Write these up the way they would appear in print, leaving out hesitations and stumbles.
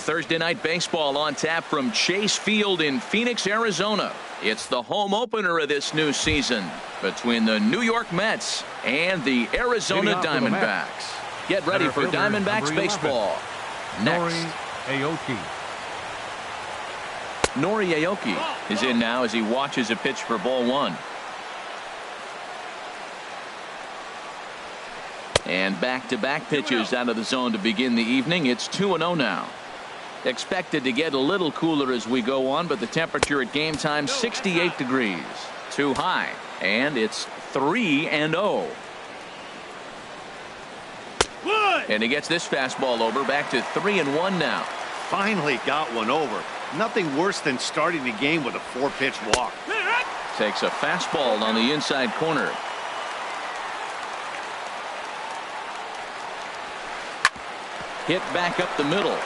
Thursday night baseball on tap from Chase Field in Phoenix, Arizona. It's the home opener of this new season between the New York Mets and the Arizona Diamondbacks. Get ready for Diamondbacks baseball. Next, Nori Aoki is in now as he watches a pitch for ball one. And back-to-back pitches out of the zone to begin the evening. It's 2-0 now. Expected to get a little cooler as we go on, but the temperature at game time 68 degrees. Too high. And it's 3-0. And he gets this fastball over. Back to 3-1 now. Finally got one over. Nothing worse than starting the game with a 4-pitch walk. Takes a fastball on the inside corner. Hit back up the middle.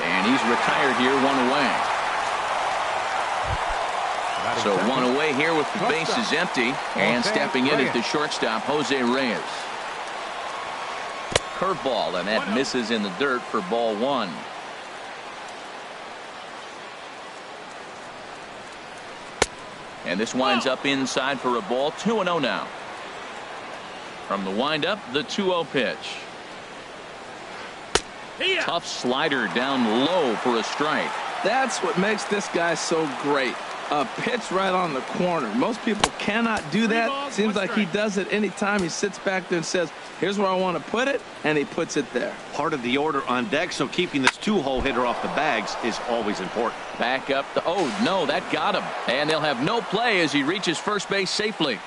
And he's retired here, 1 away. So 1 away here with the bases empty. And stepping in is the shortstop, Jose Reyes. Curveball, and that misses in the dirt for ball one. And this winds up inside for a ball. 2-0 now. From the windup, the 2-0 pitch. Tough slider down low for a strike. That's what makes this guy so great. A pitch right on the corner. Most people cannot do that. Seems like he does it anytime he sits back there and says, here's where I want to put it, and he puts it there. Part of the order on deck, so keeping this 2-hole hitter off the bags is always important. Back up the, oh no, that got him. And they'll have no play as he reaches first base safely.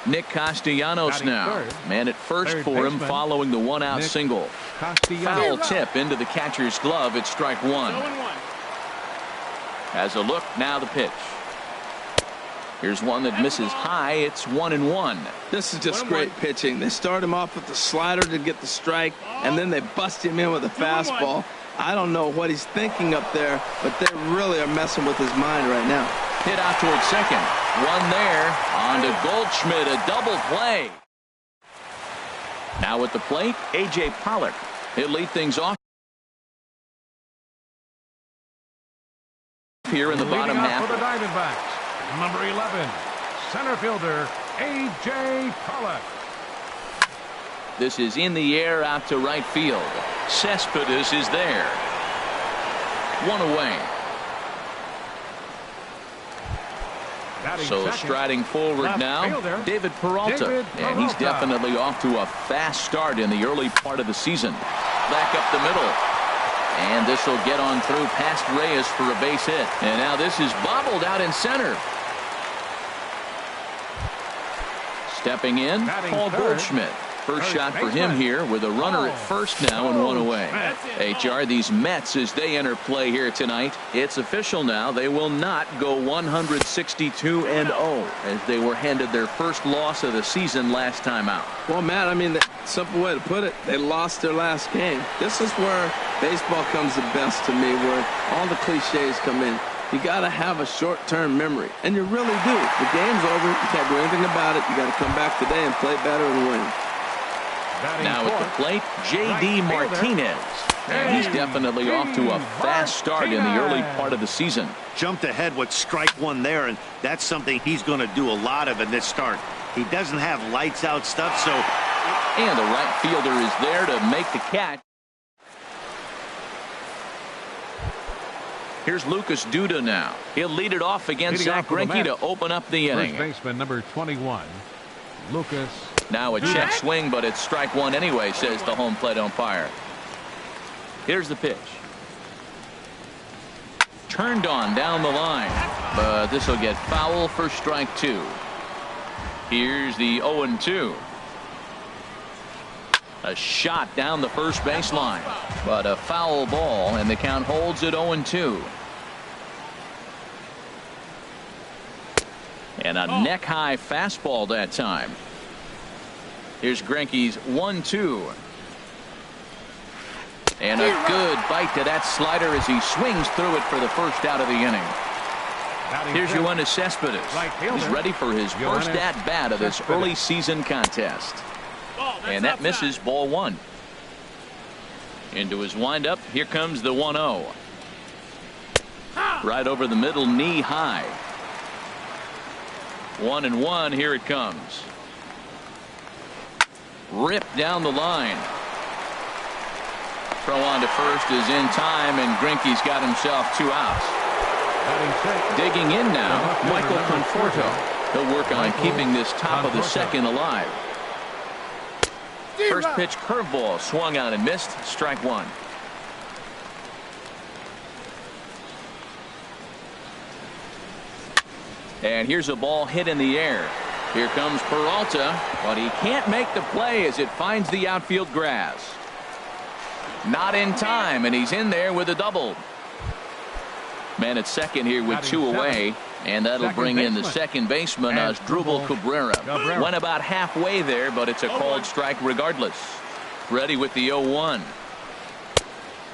Nick Castellanos now. Man at first for him following the one-out single. Foul tip into the catcher's glove. It's strike one. Has a look, now the pitch. Here's one that misses high. It's 1-1. This is just great pitching. They start him off with the slider to get the strike, and then they bust him in with a fastball. I don't know what he's thinking up there, but they really are messing with his mind right now. Hit out towards second. One there. On to Goldschmidt, a double play. Now at the plate, A.J. Pollock. He'll lead things off here in the bottom half. For the Diamondbacks, number 11, center fielder A.J. Pollock. This is in the air out to right field. Cespedes is there. 1 away. So striding forward now, David Peralta. And he's definitely off to a fast start in the early part of the season. Back up the middle. And this will get on through past Reyes for a base hit. And now this is bobbled out in center. Stepping in, Paul Goldschmidt. First shot for him here with a runner at first now and 1 away. HR, these Mets, as they enter play here tonight, it's official now. They will not go 162-0 as they were handed their first loss of the season last time out. Well, Matt, I mean, the simple way to put it, they lost their last game. This is where baseball comes the best to me, where all the cliches come in. You got to have a short-term memory, and you really do. The game's over. You can't do anything about it. You got to come back today and play better and win. Now at the plate, J.D. Martinez. And he's definitely off to a fast start in the early part of the season. Jumped ahead with strike one there, and that's something he's going to do a lot of in this start. He doesn't have lights-out stuff, so... And the right fielder is there to make the catch. Here's Lucas Duda now. He'll lead it off against Zach Greinke to open up the inning. First baseman number 21, Lucas. Now a check swing, but it's strike one anyway, says the home plate umpire. Here's the pitch. Turned on down the line, but this will get foul for strike two. Here's the 0-2. A shot down the first baseline, but a foul ball, and the count holds at 0-2. And a neck-high fastball that time. Here's Greinke's 1-2. And a good bite to that slider as he swings through it for the first out of the inning. Here's Yoenis Cespedes. He's ready for his first at-bat of this early season contest. And that misses ball one. Into his windup. Here comes the 1-0. Right over the middle, knee high. 1-1. Here it comes. Ripped down the line. Throw on to first is in time, and Greinke's got himself 2 outs. Digging in now, Michael Conforto. He'll work on keeping this top of the second alive. First pitch curveball swung out and missed. Strike 1. And here's a ball hit in the air. Here comes Peralta, but he can't make the play as it finds the outfield grass. Not in time, and he's in there with a double. Man at second here with 2 away, and that'll bring in the second baseman, Asdrubal Cabrera. Went about halfway there, but it's a called strike regardless. Ready with the 0-1.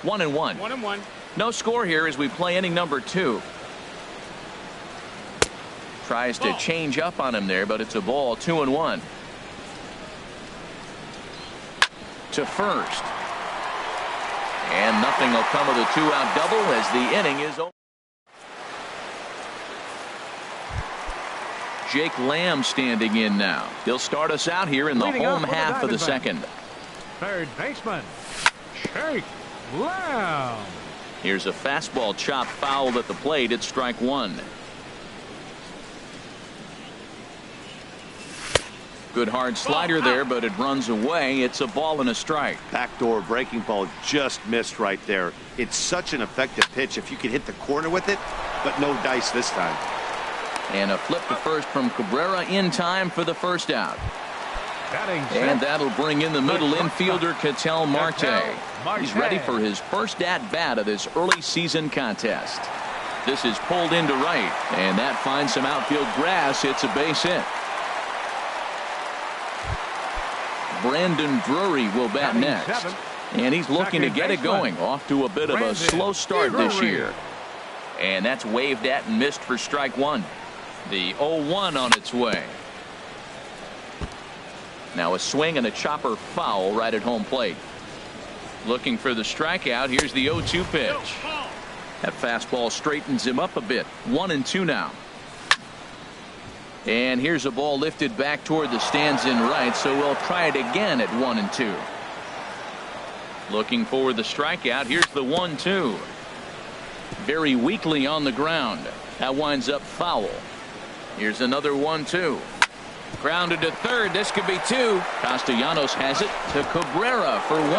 1-1. No score here as we play inning number 2. Tries to change up on him there, but it's a ball. 2-1. To first. And nothing will come of the 2-out double as the inning is over. Jake Lamb standing in now. He'll start us out here in the home half of the second. Third baseman, Jake Lamb. Here's a fastball chopped foul at the plate. It's strike 1. Good hard slider there, but it runs away. It's a ball and a strike. Backdoor breaking ball just missed right there. It's such an effective pitch if you can hit the corner with it, but no dice this time. And a flip to first from Cabrera in time for the first out. And that'll bring in the middle infielder, Ketel Marte. He's ready for his first at-bat of this early season contest. This is pulled into right, and that finds some outfield grass. It's a base hit. Brandon Drury will bat next. And he's looking to get it going. Off to a bit of a slow start this year. And that's waved at and missed for strike 1. The 0-1 on its way. Now a swing and a chopper foul right at home plate. Looking for the strikeout. Here's the 0-2 pitch. That fastball straightens him up a bit. 1-2 now. And here's a ball lifted back toward the stands in right, so we'll try it again at 1-2. Looking for the strikeout. Here's the 1-2. Very weakly on the ground. That winds up foul. Here's another 1-2. Grounded to third. This could be 2. Castellanos has it to Cabrera for 1.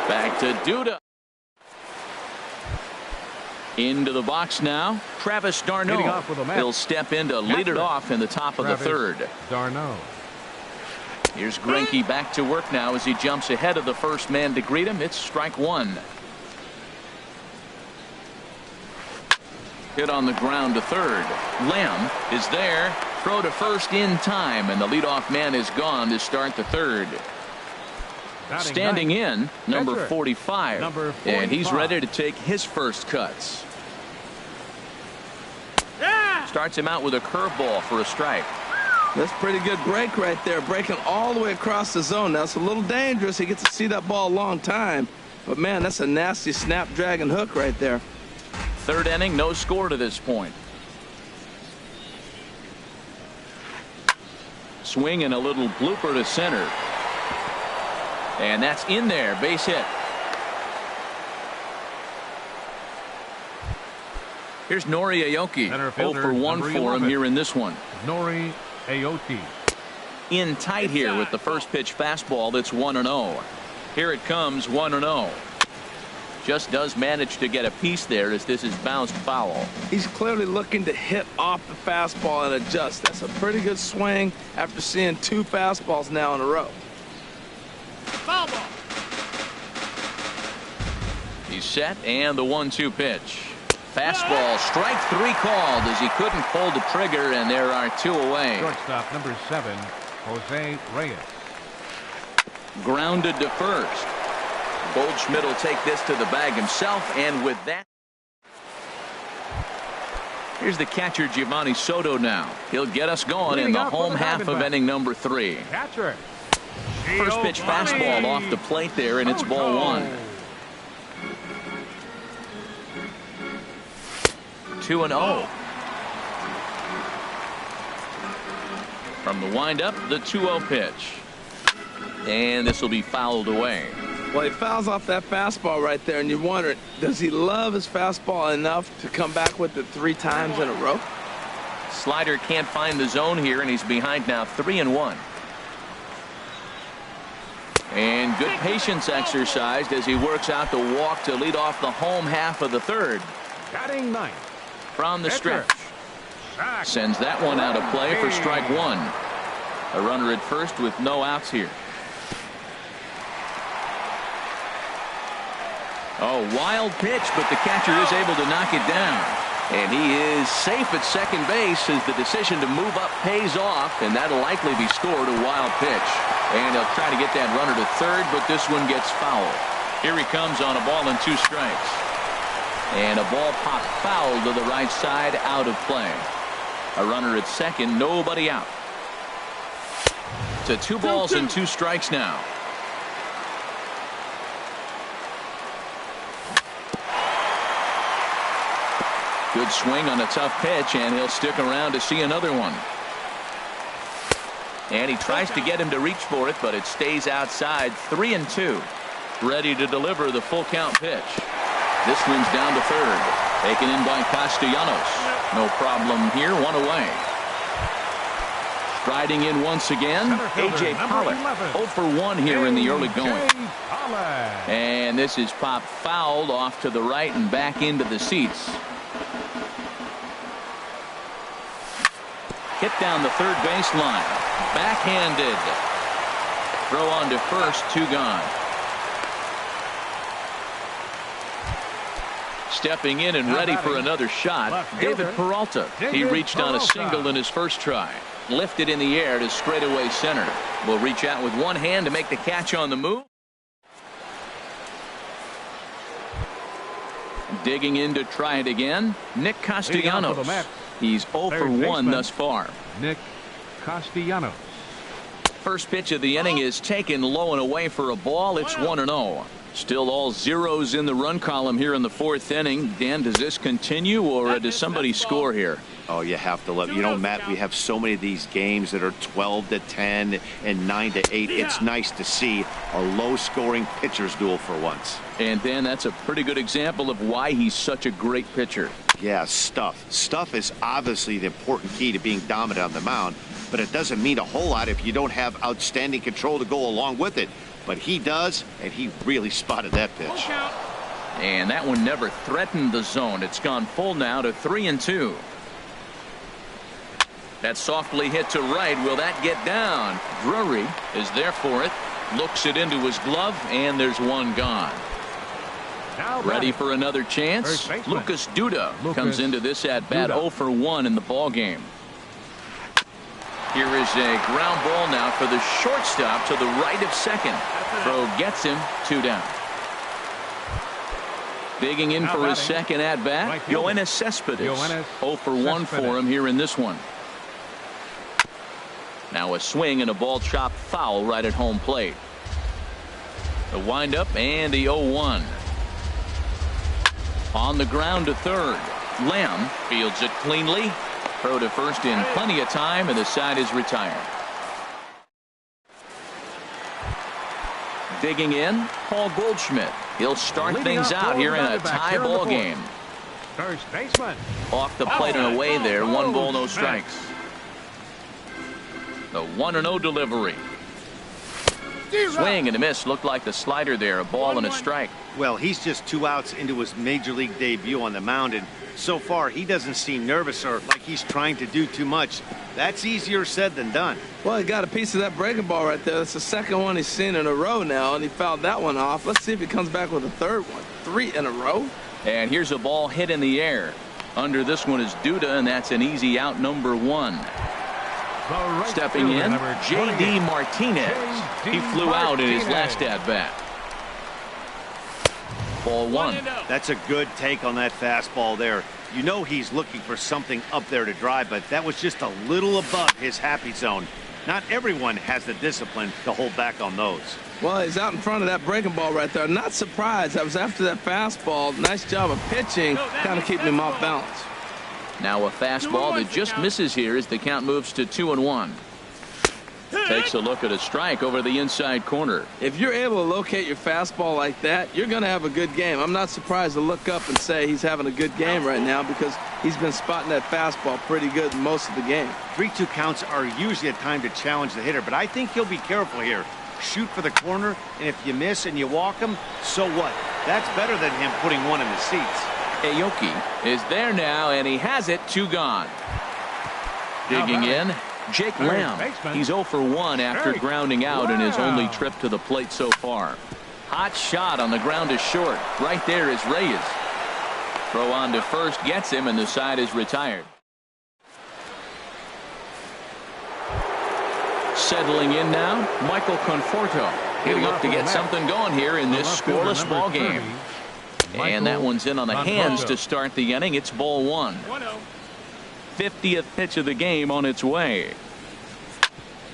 Back to Duda. Into the box now, Travis d'Arnaud. He'll step in to lead it off in the top of the third. d'Arnaud. Here's Greinke back to work now as he jumps ahead of the first man to greet him. It's strike 1. Hit on the ground to third. Lamb is there. Throw to first in time, and the leadoff man is gone to start the third. Standing in, number 45. And he's ready to take his first cuts. Starts him out with a curveball for a strike. That's pretty good break right there, breaking all the way across the zone. Now it's a little dangerous. He gets to see that ball a long time, but man, that's a nasty snapdragon hook right there. Third inning, no score to this point. Swing and a little blooper to center. And that's in there, base hit. Here's Nori Aoki. 0 for 1 for him here in this one. Nori Aoki. In tight here with the first pitch fastball. That's 1-0. Here it comes, 1-0. Just does manage to get a piece there as this is bounced foul. He's clearly looking to hit off the fastball and adjust. That's a pretty good swing after seeing 2 fastballs now in a row. Foul ball. He's set, and the 1-2 pitch. Fastball, strike 3 called as he couldn't pull the trigger, and there are 2 away. Shortstop number 7, Jose Reyes. Grounded to first. Goldschmidt will take this to the bag himself, and with that, here's the catcher Giovanni Soto now. He'll get us going in the home half of inning number 3. Catcher. First pitch fastball off the plate there, and it's ball 1. 2-0. From the windup, the 2-0 pitch. And this will be fouled away. Well, he fouls off that fastball right there, and you're wondering, does he love his fastball enough to come back with it 3 times in a row? Slider can't find the zone here, and he's behind now 3-1. And good patience exercised as he works out the walk to lead off the home half of the third. Batting ninth. From the stretch. Sends that one out of play for strike 1. A runner at first with no outs here. Oh, wild pitch, but the catcher is able to knock it down. And he is safe at second base as the decision to move up pays off, and that'll likely be scored a wild pitch. And he'll try to get that runner to third, but this one gets foul. Here he comes on a ball and 2 strikes. And a ball popped foul to the right side, out of play. A runner at second, nobody out. To 2 balls and 2 strikes now. Good swing on a tough pitch, and he'll stick around to see another one. And he tries to get him to reach for it, but it stays outside. 3-2. Ready to deliver the full count pitch. This one's down to third. Taken in by Castellanos. No problem here. 1 away. Striding in once again, A.J. Pollock. 0 for 1 here in the early going. And this is popped fouled off to the right and back into the seats. Hit down the third baseline. Backhanded. Throw on to first. 2 gone. Stepping in and ready for another shot, David Peralta. He reached on a single in his first try. Lifted in the air to straightaway center. Will reach out with one hand to make the catch on the move. Digging in to try it again, Nick Castellanos. He's 0 for 1 thus far. Nick Castellanos. First pitch of the inning is taken low and away for a ball. It's 1-0. Still all zeros in the run column here in the 4th inning. Dan, does this continue, or does somebody score here? Oh, you have to love it. You know, Matt, we have so many of these games that are 12-10 and 9-8. It's nice to see a low-scoring pitcher's duel for once. And Dan, that's a pretty good example of why he's such a great pitcher. Yeah, stuff. Stuff is obviously the important key to being dominant on the mound, but it doesn't mean a whole lot if you don't have outstanding control to go along with it. But he does, and he really spotted that pitch. And that one never threatened the zone. It's gone full now to 3-2. That softly hit to right. Will that get down? Drury is there for it. Looks it into his glove, and there's one gone. Ready for another chance. Lucas Duda comes into this at bat 0 for 1 in the ball game. Here is a ground ball now for the shortstop to the right of second. Throw gets him. 2 down. Digging in for his second at bat, Yoenis Cespedes. 0 for 1 for him here in this one. Now a swing and a ball chopped foul right at home plate. The windup and the 0-1. On the ground to third. Lamb fields it cleanly. Throw to first in plenty of time, and the side is retired. Digging in, Paul Goldschmidt. He'll start things out here in a tie ball game. First baseman. Off the plate and away there. 1 ball, no strikes. The 1-0 delivery. Swing and a miss. Looked like the slider there. A ball and a strike. Well, he's just 2 outs into his major league debut on the mound, and so far he doesn't seem nervous or like he's trying to do too much. That's easier said than done. Well, he got a piece of that breaking ball right there. That's the second one he's seen in a row now, and he fouled that one off. Let's see if he comes back with a third one. 3 in a row. And here's a ball hit in the air. Under this one is Duda, and that's an easy out, number 1. Stepping in, J.D. Martinez. He flew out in his last at-bat. Ball 1. That's a good take on that fastball there. You know he's looking for something up there to drive, but that was just a little above his happy zone. Not everyone has the discipline to hold back on those. Well, he's out in front of that breaking ball right there. Not surprised. That was after that fastball. Nice job of pitching, kind of keeping him off balance. Now a fastball that just misses here as the count moves to 2-1. Takes a look at a strike over the inside corner. If you're able to locate your fastball like that, you're going to have a good game. I'm not surprised to look up and say he's having a good game right now because he's been spotting that fastball pretty good most of the game. 3-2 counts are usually a time to challenge the hitter, but I think he'll be careful here. Shoot for the corner, and if you miss and you walk him, so what? That's better than him putting one in the seats. Aoki is there now, and he has it. 2 gone. Digging in, Jake Lamb. He's 0 for 1 after grounding out in his only trip to the plate so far. Hot shot on the ground is short. Right there is Reyes. Throw on to first gets him, and the side is retired. Settling in now, Michael Conforto. He'll look to get something going here in this scoreless ball game. And that one's in on the hands to start the inning. It's ball 1. 50th pitch of the game on its way.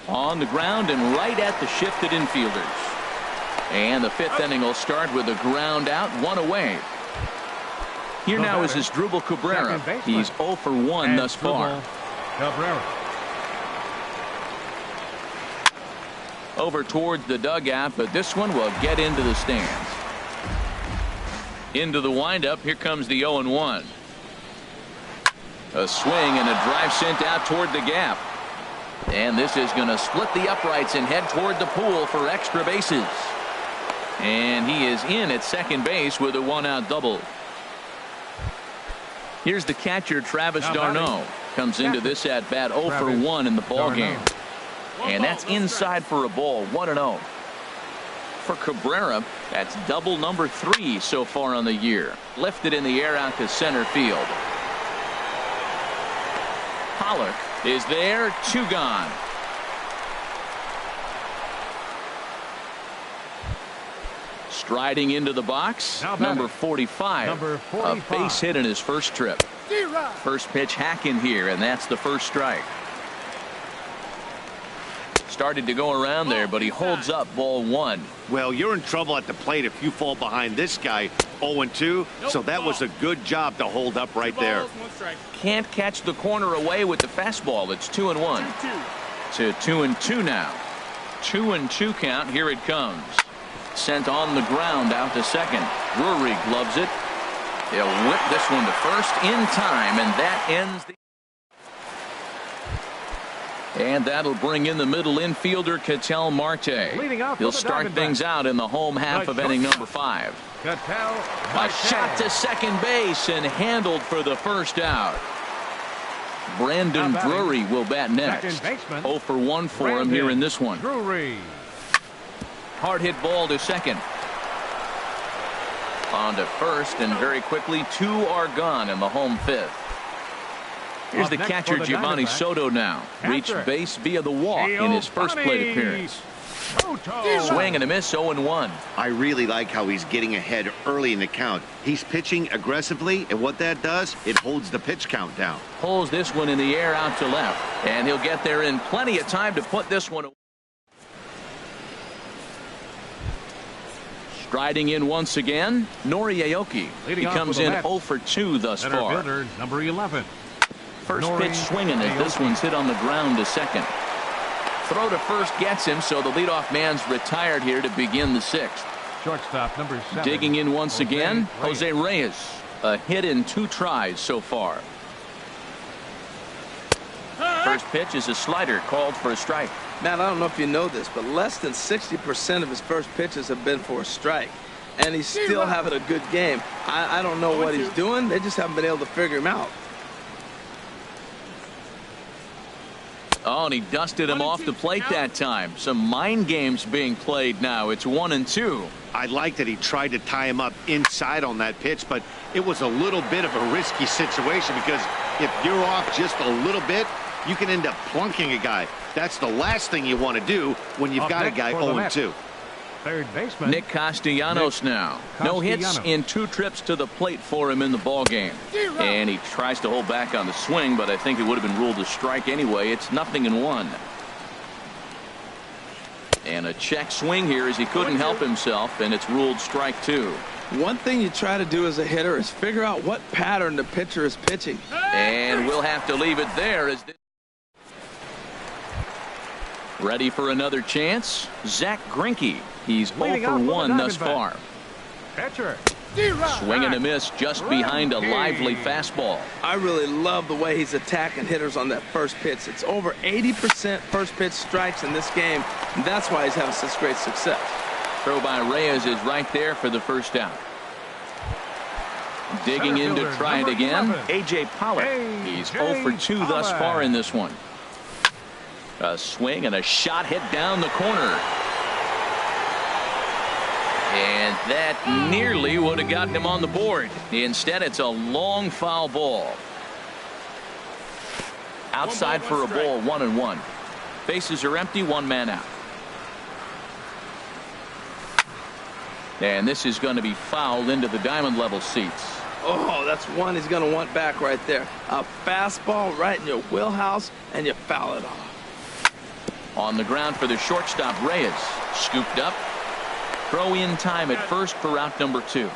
On the ground and right at the shifted infielders. And the 5th inning will start with a ground out, 1 away. Here now is Asdrubal Cabrera. He's 0 for 1 thus far. Over towards the dugout, but this one will get into the stands. Into the windup. Here comes the 0-1. A swing and a drive sent out toward the gap. And this is going to split the uprights and head toward the pool for extra bases. And he is in at second base with a 1-out double. Here's the catcher, Travis d'Arnaud. Comes into this at bat 0 for 1 in the ball game. And that's inside for a ball. 1-0. For Cabrera, that's double number 3 so far on the year. Lifted in the air out to center field. Pollock is there. 2 gone. Striding into the box, number 45. A base hit in his first trip. First pitch hack in here, and that's the first strike. Started to go around there, but he holds up. Ball 1. Well, you're in trouble at the plate if you fall behind this guy. 0-2, so that was a good job to hold up right there. Can't catch the corner away with the fastball. It's 2-1 to 2-2 now. 2-2 count. Here it comes. Sent on the ground out to second. Drury gloves it. He'll whip this one to first in time, and that ends the. And that'll bring in the middle infielder, Ketel Marte. He'll start things out in the home half of inning number 5. A shot to second base and handled for the first out. Brandon Drury will bat next. 0 for 1 for him here in this one. Hard hit ball to second. On to first, and very quickly 2 are gone in the home 5th. Here's the catcher, Giovanni Soto now. Reached base via the walk in his first plate appearance. Swing and a miss, 0-1. I really like how he's getting ahead early in the count. He's pitching aggressively, and what that does, it holds the pitch count down. Pulls this one in the air out to left, and he'll get there in plenty of time to put this one away. Striding in once again, Nori Aoki. He comes in 0 for 2 thus far. Number 11. First pitch swinging as this one's hit on the ground to second. Throw to first gets him, so the leadoff man's retired here to begin the 6th. Shortstop number 7. Digging in once again, Jose Reyes. A hit in 2 tries so far. First pitch is a slider called for a strike. Matt, I don't know if you know this, but less than 60% of his first pitches have been for a strike. And he's still having a good game. I don't know what he's doing. They just haven't been able to figure him out. Oh, and he dusted him off the plate that time. Some mind games being played now. It's 1-2. I like that he tried to tie him up inside on that pitch, but it was a little bit of a risky situation because if you're off just a little bit, you can end up plunking a guy. That's the last thing you want to do when you've got a guy 0-2. Third baseman Nick Castellanos now. No hits in 2 trips to the plate for him in the ball game. And he tries to hold back on the swing, but I think it would have been ruled a strike anyway. It's 0-1. And a check swing here as he couldn't help himself, and it's ruled strike 2. One thing you try to do as a hitter is figure out what pattern the pitcher is pitching. And we'll have to leave it there. As ready for another chance, Zach Greinke. He's 0 for 1 thus far. Pitcher. Swing and a miss just behind a lively fastball. I really love the way he's attacking hitters on that first pitch. It's over 80% first pitch strikes in this game, and that's why he's having such great success. Throw by Reyes is right there for the first out. Digging in to try it again, A.J. Pollock. He's 0 for 2 thus far in this one. A swing and a shot hit down the corner. And that nearly would have gotten him on the board. Instead, it's a long foul ball. Outside for a ball, 1-1. Bases are empty, one man out. And this is going to be fouled into the diamond level seats. Oh, that's one he's going to want back right there. A fastball right in your wheelhouse, and you foul it off. On the ground for the shortstop, Reyes. Scooped up. Throw in time at first for out number 2.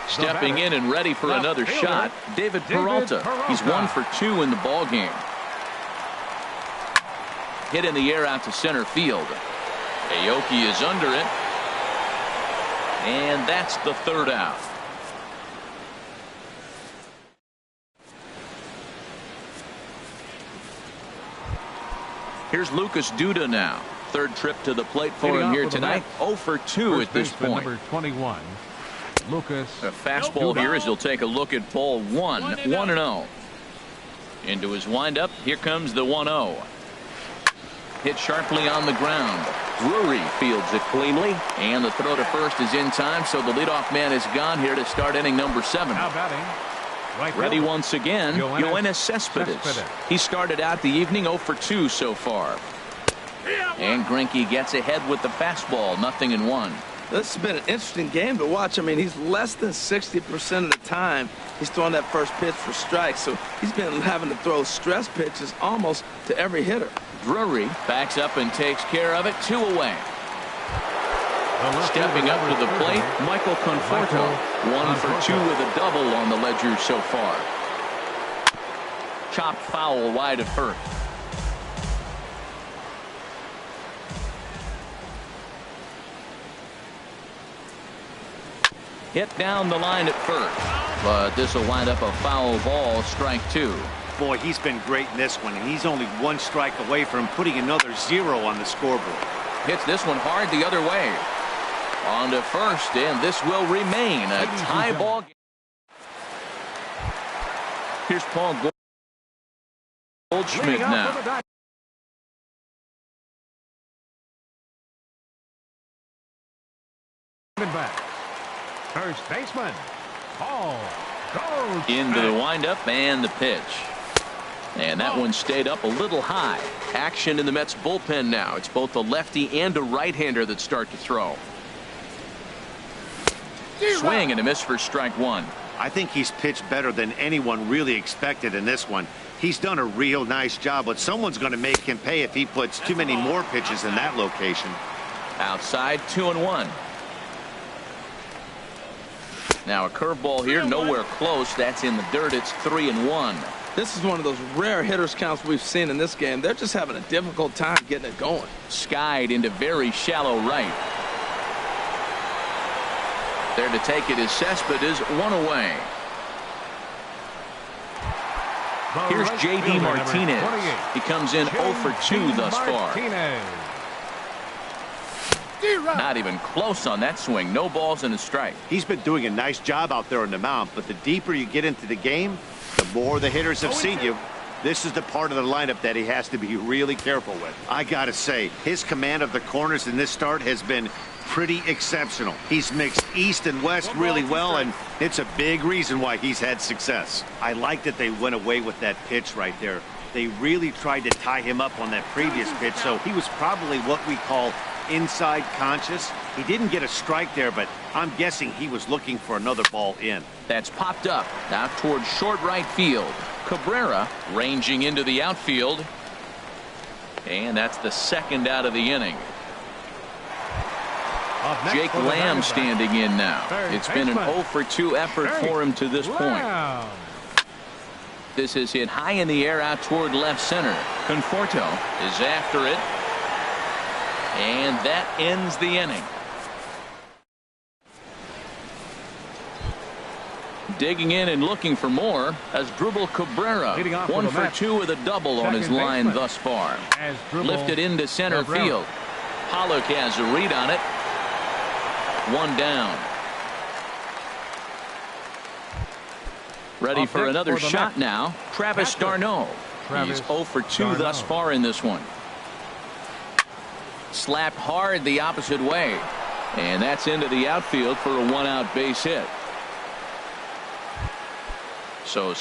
Stepping in and ready for another shot, David Peralta. He's 1 for 2 in the ball game. Hit in the air out to center field. Aoki is under it. And that's the third out. Here's Lucas Duda now. Third trip to the plate for him here tonight. 0 for 2 at this point. Number 21, Lucas. A fastball here as he'll take a look at ball 1. 1-0. Into his windup. Here comes the 1-0. Hit sharply on the ground. Drury fields it cleanly. And the throw to first is in time, so the leadoff man is gone here to start inning number 7. Now batting. Right Ready fielder, once again, Yoenis Cespedes. He started out the evening 0 for 2 so far. And Greinke gets ahead with the fastball, 0-1. This has been an interesting game to watch. I mean, he's less than 60% of the time he's throwing that first pitch for strikes, so he's been having to throw stress pitches almost to every hitter. Drury backs up and takes care of it. 2 away. Stepping up to the plate, Michael Conforto. 1 for 2 with a double on the ledger so far. Chopped foul wide of first. Hit down the line at first, but this will wind up a foul ball, strike 2. Boy, he's been great in this one, and he's only 1 strike away from putting another 0 on the scoreboard. Hits this one hard the other way. On to first, and this will remain a tie ball game. Here's Paul Goldschmidt now. Back. First baseman, Paul Goldschmidt. Into the windup and the pitch. And that one stayed up a little high. Action in the Mets bullpen now. It's both a lefty and a right-hander that start to throw. Swing and a miss for strike 1. I think he's pitched better than anyone really expected in this one. He's done a real nice job, but someone's going to make him pay if he puts too many more pitches in that location. Outside, 2-1. Now a curveball here, nowhere close. That's in the dirt. It's 3-1. This is one of those rare hitters counts we've seen in this game. They're just having a difficult time getting it going. Skied into very shallow right. There to take it is Cespedes, 1 away. Here's J.D. Martinez. He comes in 0 for 2 thus far. Not even close on that swing. No balls and a strike. He's been doing a nice job out there on the mound, but the deeper you get into the game, the more the hitters have seen you. This is the part of the lineup that he has to be really careful with. I gotta say, his command of the corners in this start has been pretty exceptional. He's mixed east and west really well, and it's a big reason why he's had success. I like that they went away with that pitch right there. They really tried to tie him up on that previous pitch, so he was probably what we call inside conscious. He didn't get a strike there, but I'm guessing he was looking for another ball in. That's popped up out towards short right field. Cabrera ranging into the outfield, and that's the second out of the inning. Jake Lamb standing in now. It's been an 0 for 2 effort for him to this point. This is hit high in the air out toward left center. Conforto is after it. And that ends the inning. Digging in and looking for more as Dribble Cabrera. 1 for 2 with a double on his line thus far. Lifted into center field. Pollock has a read on it. 1 down. Ready for another shot now. Travis d'Arnaud. He's 0 for 2 thus far in this one. Slapped hard the opposite way. And that's into the outfield for a 1-out base hit. So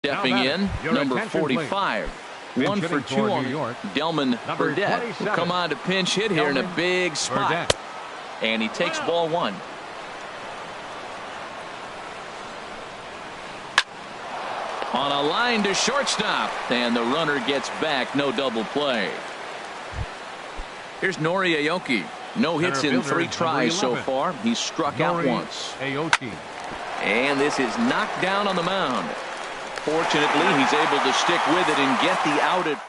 stepping in, number 45. 1 for 2 on Delman Burdett, who come on to pinch hit here in a big spot. And he takes ball 1. On a line to shortstop, and the runner gets back. No double play. Here's Nori Aoki. No hits in 3 tries so far. He's struck out once. And this is knocked down on the mound. Fortunately, he's able to stick with it and get the out at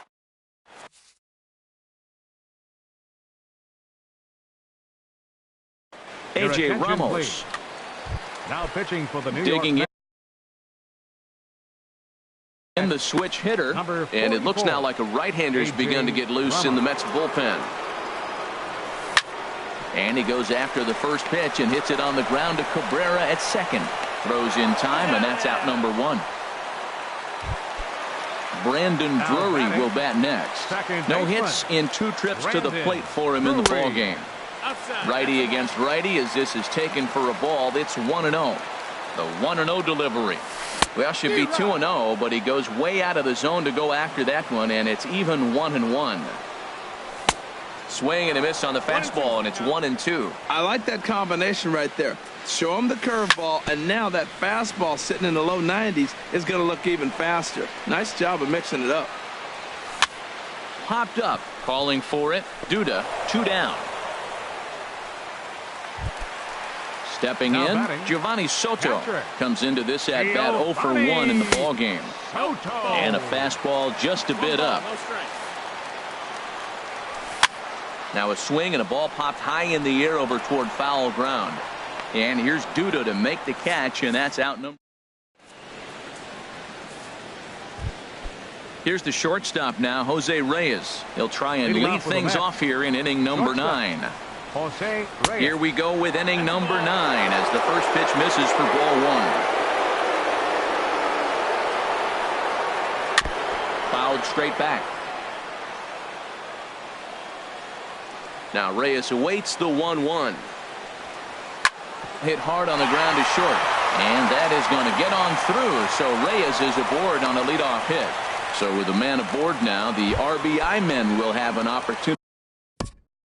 A.J. Ramos. Now pitching for the New digging York in the switch hitter, and it looks now like a right-hander's begun to get loose in the Mets bullpen. And he goes after the first pitch and hits it on the ground to Cabrera at second. Throws in time, and that's out number 1. Brandon Drury will bat next. No hits in 2 trips to the plate for him in the ball game. Righty against righty as this is taken for a ball. It's 1-0. The 1-0 delivery. Well, should be 2-0, but he goes way out of the zone to go after that one, and it's even 1-1. Swing and a miss on the fastball, and it's 1-2. I like that combination right there. Show him the curveball, and now that fastball sitting in the low 90s is going to look even faster. Nice job of mixing it up. Popped up, calling for it. Duda, 2 down. Stepping in, Giovanni Soto comes into this at bat 0 for 1 in the ball game. And a fastball just a bit up. Now a swing and a ball popped high in the air over toward foul ground. And here's Duda to make the catch, and that's out number. Here's the shortstop now, Jose Reyes. He'll try and lead things off here in inning number 9. Here we go with inning number 9 as the first pitch misses for ball 1. Fouled straight back. Now Reyes awaits the 1-1. Hit hard on the ground to short. And that is going to get on through. So Reyes is aboard on a leadoff hit. So with a man aboard now, the RBI men will have an opportunity.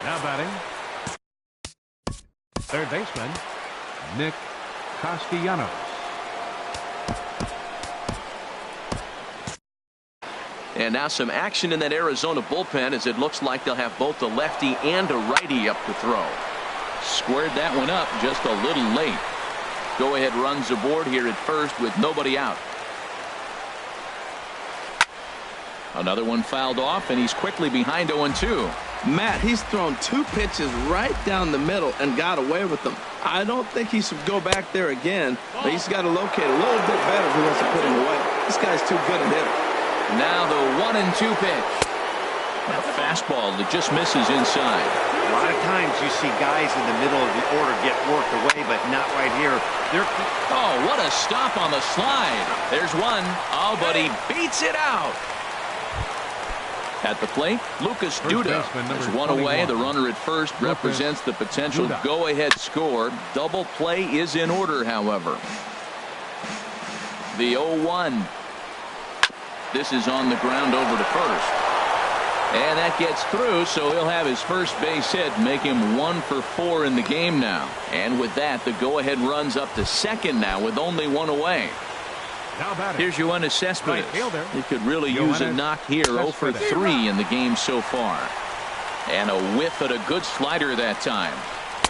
Now batting, third baseman, Nick Castellanos. And now some action in that Arizona bullpen as it looks like they'll have both a lefty and a righty up to throw. Squared that one up just a little late. Go ahead runs aboard here at first with nobody out. Another one fouled off, and he's quickly behind 0-2. Matt, he's thrown 2 pitches right down the middle and got away with them. I don't think he should go back there again, but he's got to locate a little bit better if he wants to put him away. This guy's too good a hitter. Now the 1-2 pitch. A fastball that just misses inside. A lot of times you see guys in the middle of the order get worked away, but not right here. Oh, what a stop on the slide. There's one. Oh, but he beats it out. At the plate, Lucas Duda. There's one away. The runner at first represents the potential go-ahead score. Double play is in order, however. The 0-1. This is on the ground over to first. And that gets through, so he'll have his first base hit, make him 1 for 4 in the game now. And with that, the go-ahead runs up to second now with only 1 away. Now batting. Here's Yoenis Cespedes. Right fielder. He could really use a Yoenis knock here. 0 for 3 in the game so far. And a whiff at a good slider that time.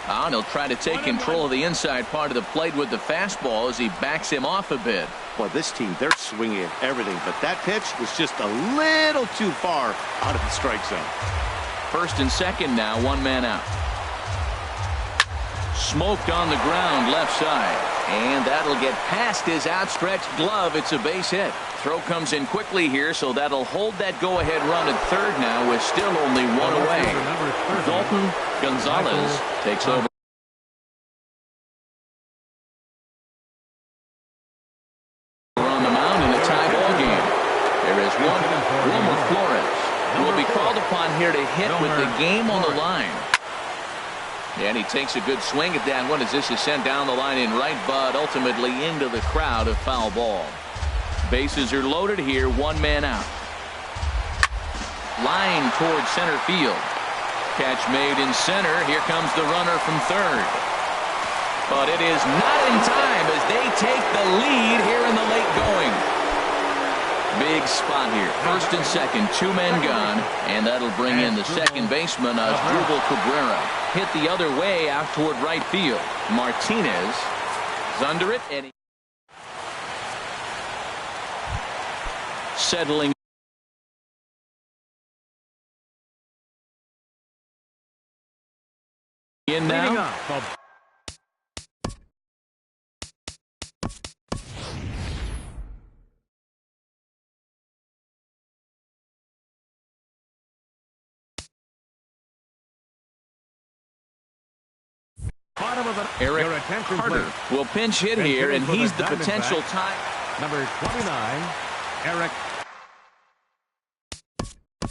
And he'll try to take control of the inside part of the plate with the fastball as he backs him off a bit. Well, this team, they're swinging at everything, but that pitch was just a little too far out of the strike zone. First and second now, one man out. Smoked on the ground left side. And that'll get past his outstretched glove. It's a base hit. Throw comes in quickly here, so that'll hold that go-ahead run at third now with still only one away. Dalton Gonzalez takes over. On the mound in a tie ball game. There is one. Wilmer Flores will be called upon here to hit with the game on the line. And he takes a good swing at that one as this is sent down the line in right, but ultimately into the crowd of foul ball. Bases are loaded here, one man out. Line towards center field. Catch made in center. Here comes the runner from third. But it is not in time as they take the lead here in the late going. Big spot here. First and second, two men gone, and that'll bring in the second baseman, Asdrubal Cabrera. Hit the other way out toward right field. Martinez is under it, and settling in now. Eric Carter will pinch hit here, and he's the potential tie. Number 29, Eric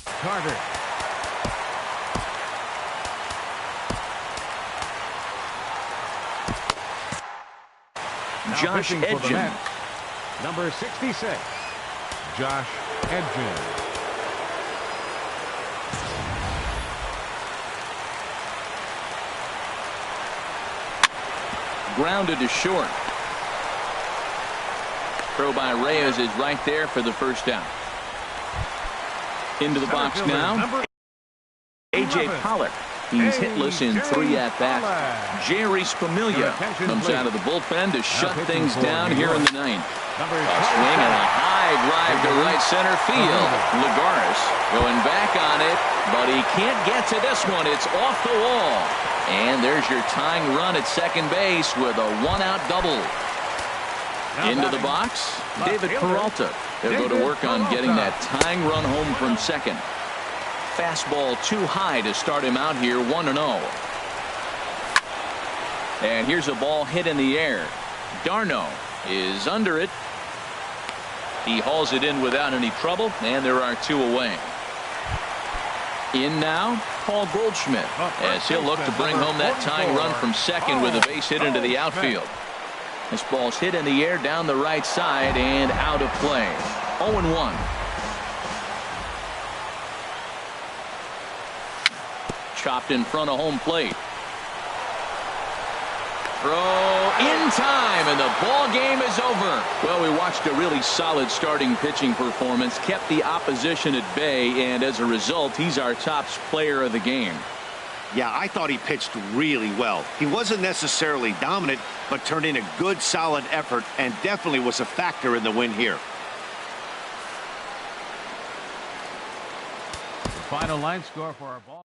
Carter. Josh Edgen. Number 66, Josh Edgen. Grounded to short. Throw by Reyes is right there for the first down. Into the box now. A.J. Pollock. He's hitless in 3 at-bats. Jerry Spamiglia comes out of the bullpen to shut things down here in the ninth. A swing and a high drive to right center field. Lagares going back on it, but he can't get to this one. It's off the wall. And there's your tying run at second base with a one-out double. Into the box, David Peralta. They'll go to work on getting that tying run home from second. Fastball too high to start him out here, 1-0. And here's a ball hit in the air. Darno is under it. He hauls it in without any trouble, and there are 2 away. In now, Paul Goldschmidt, as he'll look to bring home that tying run from second with a base hit into the outfield. This ball's hit in the air down the right side and out of play. 0-1. Chopped in front of home plate. Throw in time, and the ball game is over. Well, we watched a really solid starting pitching performance, kept the opposition at bay, and as a result, he's our top player of the game. Yeah, I thought he pitched really well. He wasn't necessarily dominant, but turned in a good, solid effort and definitely was a factor in the win here. The final line score for our ball.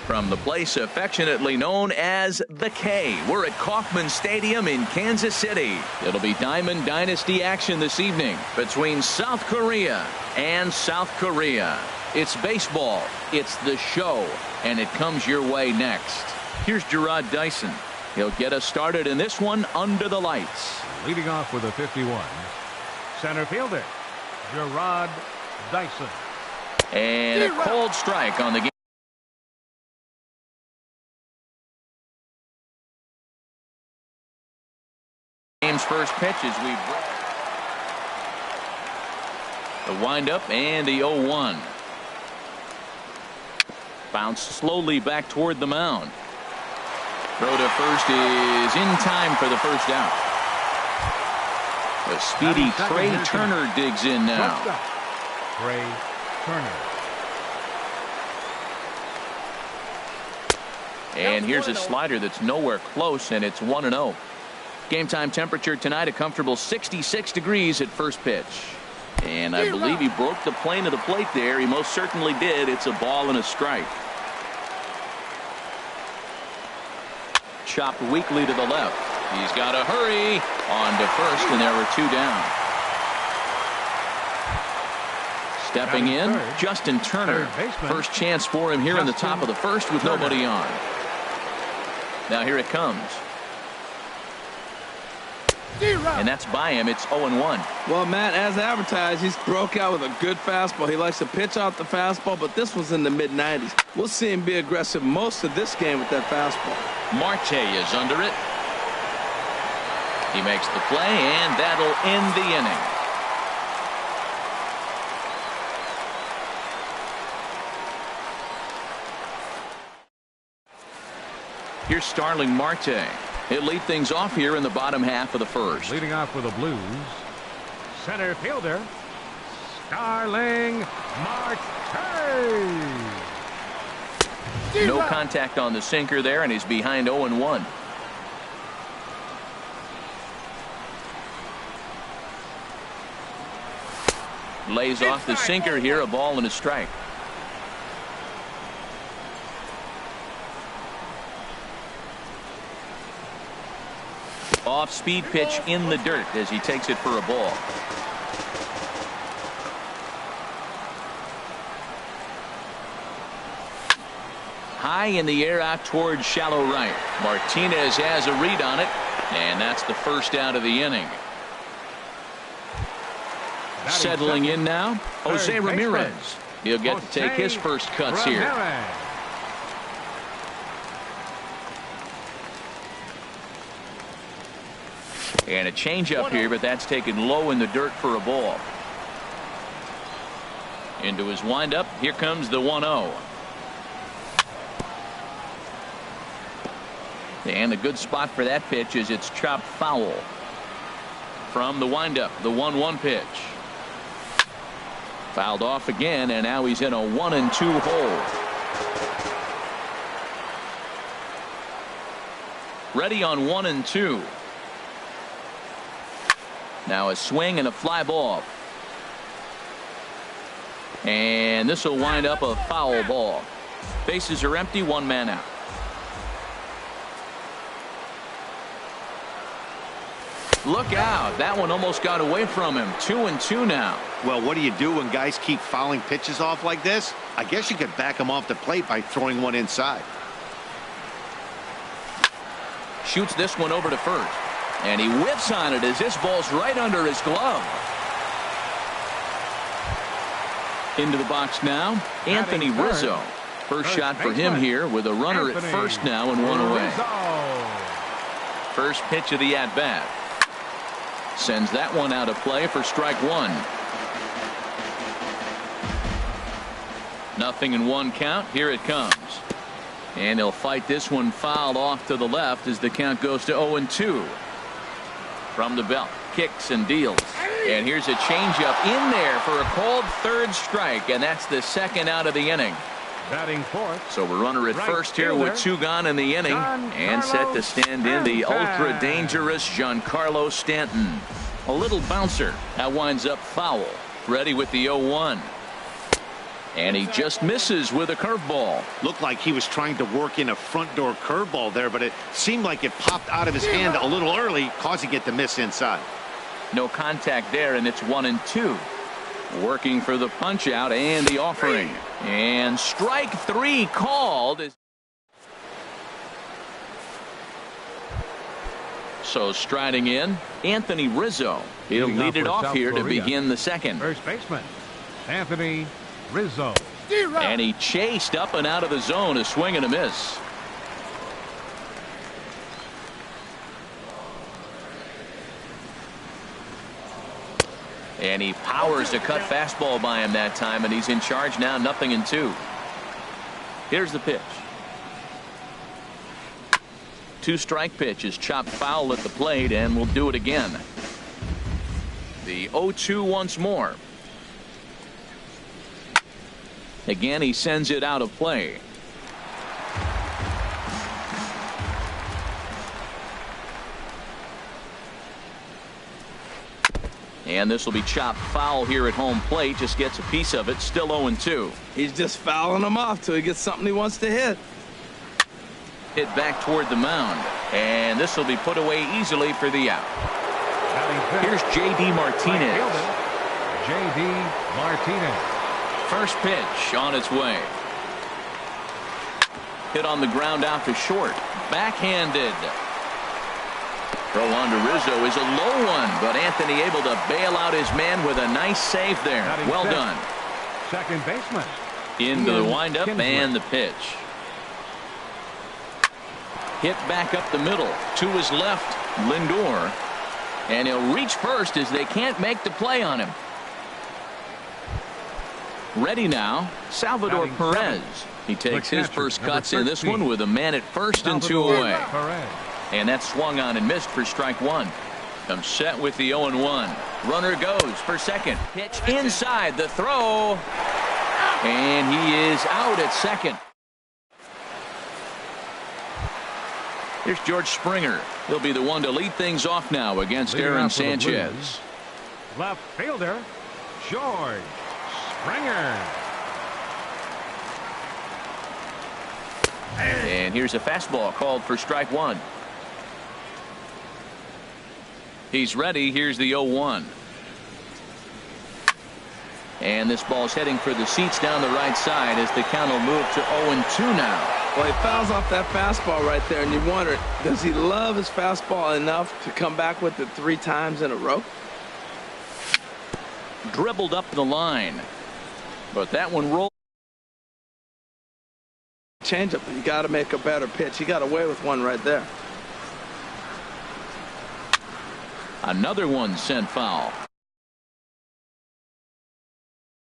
From the place affectionately known as the K, we're at Kauffman Stadium in Kansas City. It'll be Diamond Dynasty action this evening between South Korea and South Korea. It's baseball, it's the show, and it comes your way next. Here's Gerard Dyson. He'll get us started in this one under the lights. Leading off with a 51, center fielder, Gerard Dyson. And a cold strike on the game. Game's first pitch as we the windup and the 0-1. Bounce slowly back toward the mound. Throw to first is in time for the first out. The speedy Trey Turner digs in now. Trey Turner. And here's a slider that's nowhere close, and it's 1-0. Game time temperature tonight, a comfortable 66 degrees at first pitch. And I believe he broke the plane of the plate there. He most certainly did. It's a ball and a strike. Chopped weakly to the left. He's got to hurry on to first, and there were two down. Stepping in, Justin Turner. First chance for him here in the top of the first with nobody on. Now here it comes. And that's by him. It's 0-1. Well, Matt, as advertised, he's broke out with a good fastball. He likes to pitch out the fastball, but this was in the mid-90s. We'll see him be aggressive most of this game with that fastball. Marte is under it. He makes the play, and that'll end the inning. Here's Starling Marte. He'll lead things off here in the bottom half of the first. Leading off for the Blues, center fielder, Starling Marte. No contact on the sinker there, and he's behind 0-1. Lays off the sinker here, a ball and a strike. Off speed pitch in the dirt as he takes it for a ball. High in the air out towards shallow right. Martinez has a read on it, and that's the first out of the inning. Settling in now, Jose Ramirez. He'll get to take his first cuts here. And a changeup here, but that's taken low in the dirt for a ball. Into his windup. Here comes the 1-0. And the good spot for that pitch is it's chopped foul. From the windup, the 1-1 pitch. Fouled off again, and now he's in a 1-2 hole. Ready on 1-2. Now a swing and a fly ball. And this will wind up a foul ball. Bases are empty, one man out. Look out. That one almost got away from him. 2-2 now. Well, what do you do when guys keep fouling pitches off like this? I guess you could back them off the plate by throwing one inside. Shoots this one over to first. And he whips on it as this ball's right under his glove. Into the box now, Anthony Rizzo. First shot for him here with a runner at first now and one away. First pitch of the at-bat. Sends that one out of play for strike one. 0-1 count. Here it comes. And he'll fight this one fouled off to the left as the count goes to 0-2. From the belt, kicks and deals. And here's a changeup in there for a called third strike, and that's the second out of the inning. Batting fourth. So we're runner at first here with 2 gone in the inning, and set to stand in the ultra dangerous Giancarlo Stanton. A little bouncer. That winds up foul. Ready with the 0-1. And he just misses with a curveball. Looked like he was trying to work in a front door curveball there, but it seemed like it popped out of his hand a little early, causing it to miss inside. No contact there, and it's 1-2. Working for the punch out and the offering. And strike 3 called. So striding in, Anthony Rizzo. He'll lead it off here to begin the second. First baseman, Anthony Rizzo. And he chased up and out of the zone, a swing and a miss. And he powers to cut fastball by him that time, and he's in charge now, 0-2. Here's the pitch. 2-strike pitch is chopped foul at the plate, and we'll do it again. The 0-2 once more. Again, he sends it out of play. And this will be chopped foul here at home plate. Just gets a piece of it. Still 0-2. He's just fouling him off till he gets something he wants to hit. Hit back toward the mound. And this will be put away easily for the out. Here's J.D. Martinez. J.D. Martinez. First pitch on its way. Hit on the ground out to short. Backhanded. Throw on to Rizzo is a low one, but Anthony able to bail out his man with a nice save there. Well done. Second baseman. Into the windup and the pitch. Hit back up the middle. To his left, Lindor. And he'll reach first as they can't make the play on him. Ready now, Salvador Perez. He takes his first cuts in this one with a man at first and 2 away. And that's swung on and missed for strike 1. Comes set with the 0-1. Runner goes for second. Pitch inside the throw. And he is out at second. Here's George Springer. He'll be the one to lead things off now against Aaron Sanchez. Left fielder, George Springer. And here's a fastball called for strike 1. He's ready. Here's the 0-1. And this ball's heading for the seats down the right side as the count will move to 0-2 now. Well, he fouls off that fastball right there, and you wonder, does he love his fastball enough to come back with it 3 times in a row? Dribbled up the line. But that one rolled. Changeup, you got to make a better pitch. He got away with one right there. Another one sent foul.